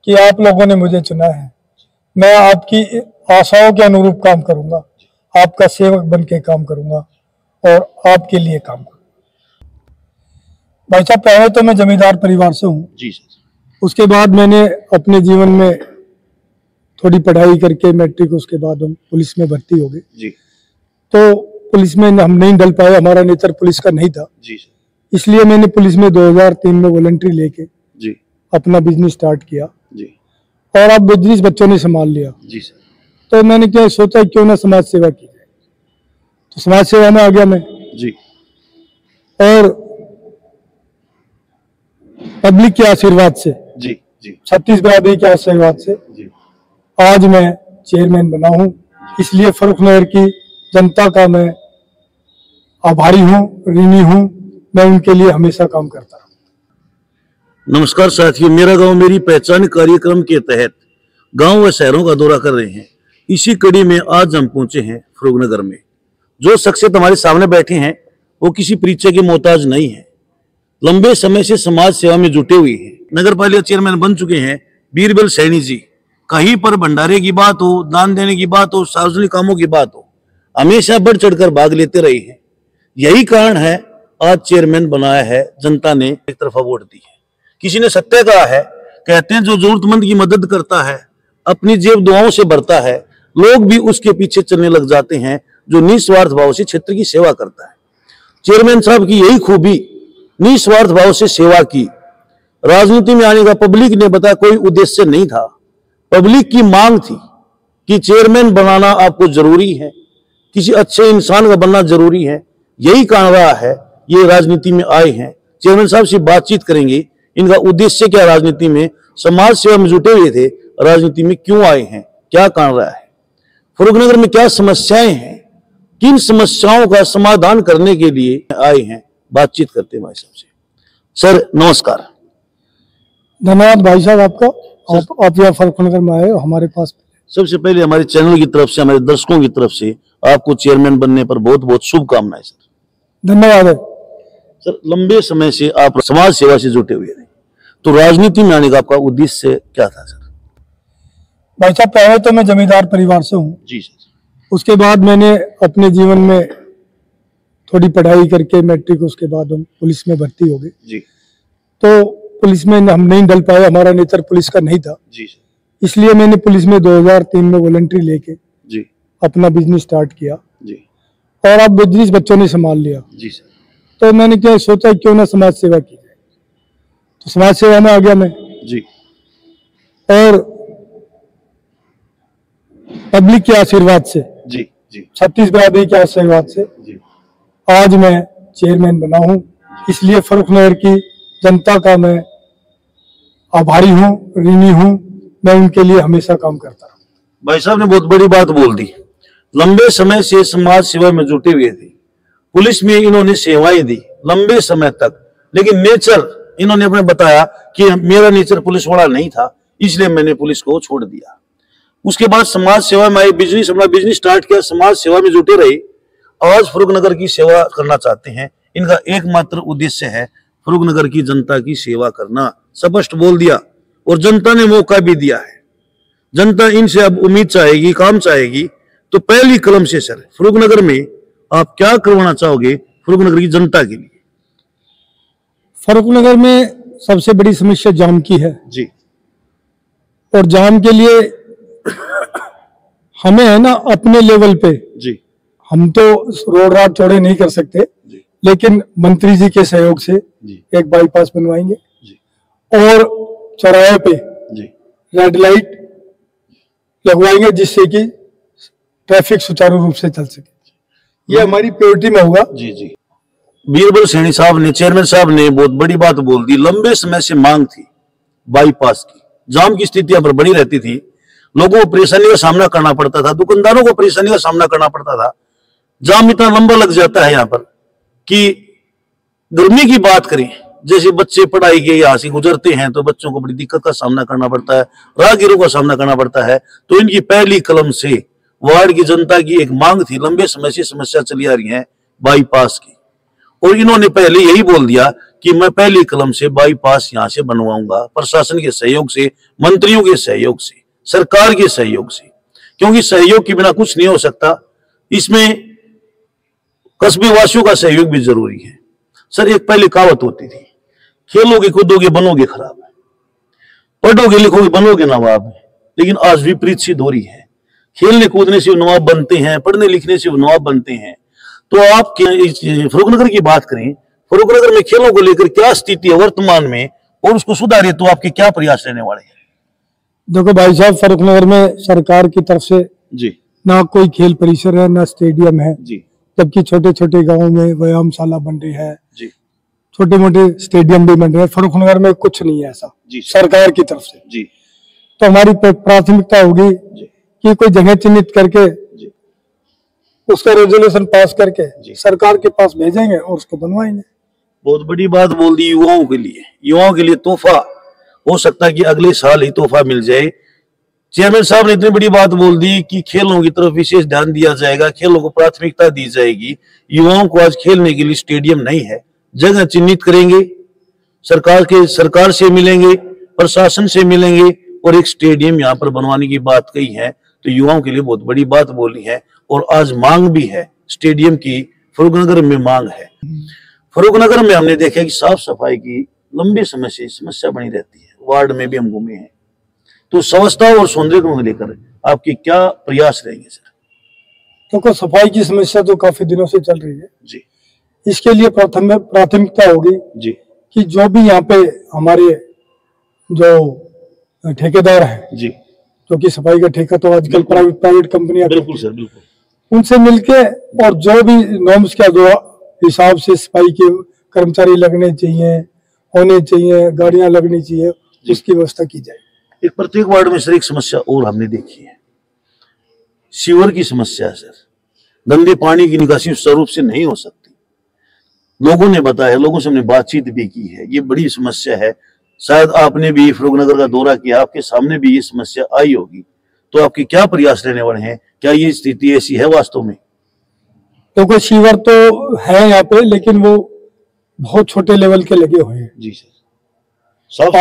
कि आप लोगों ने मुझे चुना है। मैं आपकी आशाओं के अनुरूप काम करूंगा, आपका सेवक बन के काम करूंगा और आपके लिए काम करूंगा। भाई साहब, पहले तो मैं जमींदार परिवार से हूँ जी सर। उसके बाद मैंने अपने जीवन में थोड़ी पढ़ाई करके मैट्रिक, उसके बाद हम पुलिस में भर्ती हो गए जी। तो पुलिस में हम नहीं डल पाए, हमारा नेचर पुलिस का नहीं था जी सर। इसलिए मैंने पुलिस में 2003 में वॉलंटरी लेके जी अपना बिजनेस स्टार्ट किया जी। और अब बिजनेस बच्चों ने संभाल लिया। जी सर। तो मैंने क्या सोचा, क्यों ना समाज सेवा की जाए, तो समाज सेवा में आ गया मैं। जी। और पब्लिक के आशीर्वाद से, जी जी। छत्तीस बिरादरी के आशीर्वाद से जी। आज मैं चेयरमैन बना हूं। इसलिए फर्रुखनगर की जनता का मैं आभारी हूं, ऋणी हूं। मैं उनके लिए हमेशा काम करता हूं। नमस्कार साथियों, मेरा गांव मेरी पहचान कार्यक्रम के तहत गांव व शहरों का दौरा कर रहे हैं। इसी कड़ी में आज हम पहुंचे हैं फर्रुखनगर में। जो शख्सियत हमारे सामने बैठे हैं वो किसी परिचय के मोहताज नहीं है, लंबे समय से समाज सेवा में जुटे हुए हैं। नगर पालिका चेयरमैन बन चुके हैं बीरबल सैनी जी। कहीं पर भंडारे की बात हो, दान देने की बात हो, सार्वजनिक कामों की बात हो, हमेशा बढ़ चढ़कर भाग लेते रहे हैं। यही कारण है आज चेयरमैन बनाया है। जनता ने एक तरफा वोट दी है। किसी ने सत्य कहा है, कहते हैं जो जरूरतमंद की मदद करता है अपनी जेब दुआओं से भरता है, लोग भी उसके पीछे चलने लग जाते हैं। जो निस्वार्थ भाव से क्षेत्र की सेवा करता है, चेयरमैन साहब की यही खूबी, निस्वार्थ भाव से सेवा की। राजनीति में आने का पब्लिक ने बताया कोई उद्देश्य नहीं था, पब्लिक की मांग थी कि चेयरमैन बनाना आपको जरूरी है, किसी अच्छे इंसान का बनना जरूरी है। यही कारण रहा है ये राजनीति में आए हैं। चेयरमैन साहब से बातचीत करेंगे, इनका उद्देश्य क्या, राजनीति में समाज सेवा में जुटे हुए थे, राजनीति में क्यों आए हैं, क्या कारण रहा है, फर्रुखनगर में क्या समस्याएं हैं, किन समस्याओं का समाधान करने के लिए आए हैं। बातचीत करते हैं भाई साहब से। सर नमस्कार। धन्यवाद भाई साहब आपका, आप यहाँ फर्रुखनगर में आए हो हमारे पास। सबसे पहले हमारे चैनल की तरफ से, हमारे दर्शकों की तरफ से आपको चेयरमैन बनने पर बहुत बहुत शुभकामनाएं सर। धन्यवाद है सर। लंबे समय से आप समाज सेवा से जुटे हुए थे, तो राजनीति में आने का आपका उद्देश्य क्या था सर? भाई साहब, पहले तो मैं जमींदार परिवार से हूँ जी सर। उसके बाद मैंने अपने जीवन में थोड़ी पढ़ाई करके मैट्रिक, उसके बाद हम पुलिस में भर्ती हो गए जी। तो पुलिस में हम नहीं डल पाए, हमारा नेचर पुलिस का नहीं था जी सर। इसलिए मैंने पुलिस में 2003 में वॉलंटरी लेके जी अपना बिजनेस स्टार्ट किया जी। और अब बिजनेस बच्चों ने संभाल लिया। जी सर। तो मैंने क्या सोचा, क्यों ना समाज सेवा की जाए, तो समाज सेवा में आ गया मैं। जी। और पब्लिक के आशीर्वाद से, जी जी। छत्तीस बिरादरी के आशीर्वाद से जी। आज मैं चेयरमैन बना हूं। इसलिए फर्रुखनगर की जनता का मैं आभारी हूं, ऋणी हूं। मैं उनके लिए हमेशा काम करता हूं। भाई साहब ने बहुत बड़ी बात बोल दी। लंबे समय से समाज सेवा में जुटे हुए थे, पुलिस में इन्होंने सेवाएं दी लंबे समय तक, लेकिन नेचर इन्होंने अपने बताया कि मेरा नेचर पुलिस वाला नहीं था, इसलिए मैंने पुलिस को छोड़ दिया। उसके बाद समाज सेवा में आए, अपना बिजनेस स्टार्ट किया, समाज सेवा में जुटे रहे। आज फर्रुखनगर की सेवा करना चाहते हैं। इनका एकमात्र उद्देश्य है फर्रुखनगर की जनता की सेवा करना। स्पष्ट बोल दिया और जनता ने मौका भी दिया है। जनता इनसे अब उम्मीद चाहेगी, काम चाहेगी। तो पहली कलम से सर, फर्रुखनगर में आप क्या करवाना चाहोगे फर्रुखनगर की जनता के लिए? फर्रुखनगर में सबसे बड़ी समस्या जाम की है जी। और जाम के लिए हमें है ना अपने लेवल पे जी। हम तो रोड राड चौड़े नहीं कर सकते जी। लेकिन मंत्री जी के सहयोग से जी। एक बाईपास बनवाएंगे जी। और चौराहे पे जी। रेड लाइट लगवाएंगे जिससे कि ट्रैफिक सुचारू रूप से चल सके। ये हमारी प्रायोरिटी में होगा। जी जी। बीरबल सैनी साहब ने, चेयरमैन साहब ने बहुत बड़ी बात बोल दी। लंबे समय से मांग थी बाईपास की, जाम की स्थिति यहाँ पर बनी रहती थी, लोगों को परेशानी का सामना करना पड़ता था, दुकानदारों को परेशानी का सामना करना पड़ता था। जाम इतना लंबा लग जाता है यहाँ पर कि गर्मी की बात करें, जैसे बच्चे पढ़ाई के यहाँ से गुजरते हैं तो बच्चों को बड़ी दिक्कत का सामना करना पड़ता है, राहगीरों का सामना करना पड़ता है। तो इनकी पहली कलम से वार्ड की जनता की एक मांग थी, लंबे समय से समस्या चली आ रही है बाईपास की, और इन्होंने पहले यही बोल दिया कि मैं पहली कलम से बाईपास यहां से बनवाऊंगा, प्रशासन के सहयोग से, मंत्रियों के सहयोग से, सरकार के सहयोग से, क्योंकि सहयोग के बिना कुछ नहीं हो सकता। इसमें कस्बे वासियों का सहयोग भी जरूरी है। सर, एक पहले कहावत होती थी, खेलोगे कूदोगे बनोगे खराब, पढ़ोगे लिखोगे बनोगे नवाब। लेकिन आज विपरीत सिद्ध हो रही है, खेलने कूदने से नवाब बनते हैं, पढ़ने लिखने से नवाब बनते हैं। तो आप फर्रुखनगर की बात करें, फर्रुखनगर में खेलों को लेकर क्या स्थिति है वर्तमान में, और उसको सुधारे तो आपके क्या प्रयास रहने वाले हैं? देखो भाई साहब, फर्रुखनगर में सरकार की तरफ से जी ना कोई खेल परिसर है, ना स्टेडियम है, जी, जबकि छोटे छोटे गांवों में व्यायामशाला बन रही है जी, छोटे मोटे स्टेडियम भी बन रहे हैं। फर्रुखनगर में कुछ नहीं है ऐसा जी सरकार की तरफ से। जी तो हमारी प्राथमिकता होगी कि कोई जगह चिन्हित करके जी, उसका रेजोल्यूशन पास करके सरकार के पास भेजेंगे और उसको बनवाएंगे। बहुत बड़ी बात बोल दी युवाओं के लिए। युवाओं के लिए तोहफा हो सकता है कि अगले साल ही तोहफा मिल जाए। चेयरमैन साहब ने इतनी बड़ी बात बोल दी कि खेलों की तरफ विशेष ध्यान दिया जाएगा, खेलों को प्राथमिकता दी जाएगी। युवाओं को आज खेलने के लिए स्टेडियम नहीं है, जगह चिन्हित करेंगे, सरकार से मिलेंगे, प्रशासन से मिलेंगे और एक स्टेडियम यहाँ पर बनवाने की बात कही है। तो युवाओं के लिए बहुत बड़ी बात बोली है और आज मांग भी है स्टेडियम की, फर्रुखनगर में मांग है। फर्रुखनगर में हमने देखा कि साफ सफाई की लंबे समय से समस्या बनी रहती है, वार्ड में भी हम घूमे हैं। तो स्वच्छता और सौंदर्य को लेकर आपके क्या प्रयास रहेंगे सर? क्योंकि सफाई की समस्या तो काफी दिनों से चल रही है जी। इसके लिए प्राथमिकता होगी जी कि जो भी यहाँ पे हमारे जो ठेकेदार हैं जी, जो कि सफाई का ठेका तो आजकल प्राइवेट कंपनियां, बिल्कुल सर, बिल्कुल, उनसे मिलके और जो भी नॉर्म्स का जो हिसाब से सफाई के कर्मचारी लगने चाहिए, होने चाहिए, गाड़ियां लगनी चाहिए, उसकी व्यवस्था की जाए। एक प्रत्येक वार्ड में सर एक समस्या और हमने देखी है, सीवर की समस्या है सर। गंदे पानी की निकासी सुचारू रूप से नहीं हो सकती। लोगों ने बताया, लोगों से हमने बातचीत भी की है, ये बड़ी समस्या है। शायद आपने भी फर्रुखनगर का दौरा किया, आपके सामने भी ये समस्या आई होगी। तो आपके क्या प्रयास रहने वाले हैं? क्या ये स्थिति ऐसी है वास्तव में? क्योंकि सीवर तो है यहाँ पे, लेकिन वो बहुत छोटे लेवल के लगे हुए हैं। जी सर,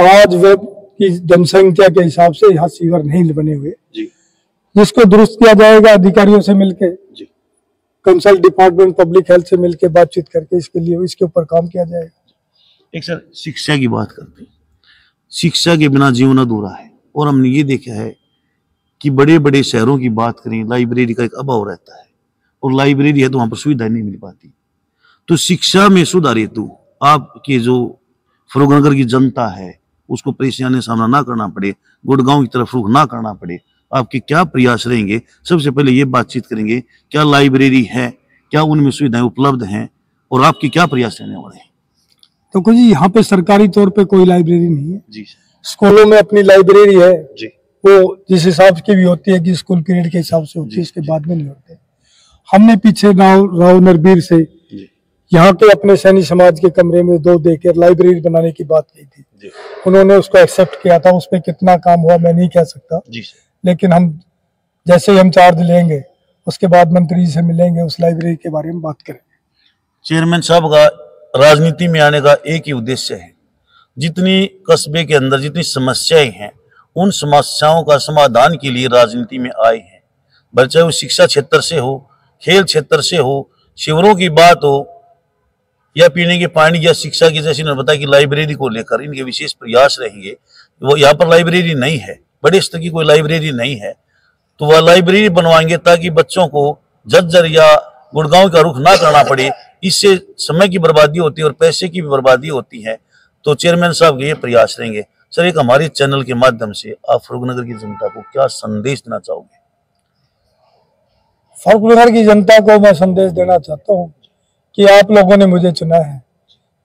आज वे की जनसंख्या के हिसाब से यहाँ सीवर नहीं बने हुए जी, जिसको दुरुस्त किया जाएगा अधिकारियों से मिलके, जी, कंसल्ट डिपार्टमेंट पब्लिक हेल्थ से मिलके बातचीत करके इसके ऊपर काम किया जाएगा। एक सर शिक्षा की बात करते हैं। शिक्षा के बिना जीवन अधूरा है और हमने ये देखा है कि बड़े बड़े शहरों की बात करें, लाइब्रेरी का एक अभाव रहता है और लाइब्रेरी है तो वहां पर सुविधाएं नहीं मिल पाती। तो शिक्षा में सुधार हेतु आपके जो फर्रुखनगर की जनता है उसको परेशानी सामना ना करना पड़े, गुड़गांव की तरफ रुख ना करना पड़े, आपके क्या प्रयास रहेंगे? सबसे पहले ये बातचीत करेंगे, क्या लाइब्रेरी है, क्या उनमें सुविधाएं उपलब्ध हैं और आपके क्या प्रयास रहने वाले हैं? तो कुछ यहाँ पे सरकारी तौर पे कोई लाइब्रेरी नहीं है। जी स्कूलों में अपनी लाइब्रेरी है जी, वो जिस हिसाब की भी होती है कि स्कूल पीरियड के हिसाब से होती है, इसके बाद में नहीं होते। हमने पीछे राव नरबीर से यहाँ के अपने सैनी समाज के कमरे में 2 देकर लाइब्रेरी बनाने की बात की थी। उन्होंने उसको एक्सेप्ट किया था। उस पर कितना काम हुआ मैं नहीं कह सकता, लेकिन हम जैसे ही हम चार्ज लेंगे उसके बाद मंत्री जी से मिलेंगे, उस लाइब्रेरी के बारे में बात करेंगे। चेयरमैन साहब का राजनीति में आने का एक ही उद्देश्य है, जितनी कस्बे के अंदर जितनी समस्याएं हैं उन समस्याओं का समाधान के लिए राजनीति में आए हैं। चाहे वो शिक्षा क्षेत्र से हो, खेल क्षेत्र से हो, शिविरों की बात हो या पीने के पानी या शिक्षा की, जैसे उन्होंने बताया कि लाइब्रेरी को लेकर इनके विशेष प्रयास रहेंगे। वो यहाँ पर लाइब्रेरी नहीं है, बड़े स्तर की कोई लाइब्रेरी नहीं है, तो वह लाइब्रेरी बनवाएंगे ताकि बच्चों को झज्जर या गुड़गांव का रुख ना करना पड़े। इससे समय की बर्बादी होती है और पैसे की भी बर्बादी होती है। तो चेयरमैन साहब के ये प्रयास रहेंगे। सर, एक हमारे चैनल के माध्यम से आप फर्रुखनगर की जनता को क्या संदेश देना चाहोगे? फर्रुखनगर की जनता को मैं संदेश देना चाहता हूँ कि आप लोगों ने मुझे चुना है,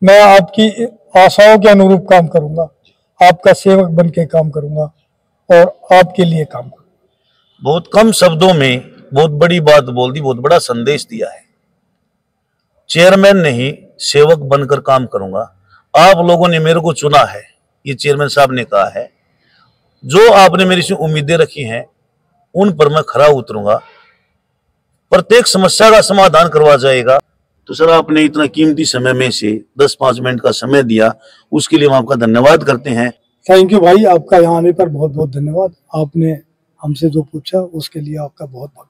मैं आपकी आशाओं के अनुरूप काम करूंगा, आपका सेवक बन के काम करूंगा और आपके लिए काम करूंगा। बहुत कम शब्दों में बहुत बड़ी बात बोल दी, बहुत बड़ा संदेश दिया है। चेयरमैन नहीं, सेवक बनकर काम करूंगा। आप लोगों ने मेरे को चुना है, ये चेयरमैन साहब ने कहा है। जो आपने मेरी से उम्मीदें रखी हैं उन पर मैं खरा उतरूंगा, प्रत्येक समस्या का समाधान करवा जाएगा। तो सर आपने इतना कीमती समय में से 10-5 मिनट का समय दिया, उसके लिए हम आपका धन्यवाद करते हैं। थैंक यू भाई, आपका यहाँ आने पर बहुत बहुत धन्यवाद। आपने हमसे जो पूछा उसके लिए आपका बहुत बहुत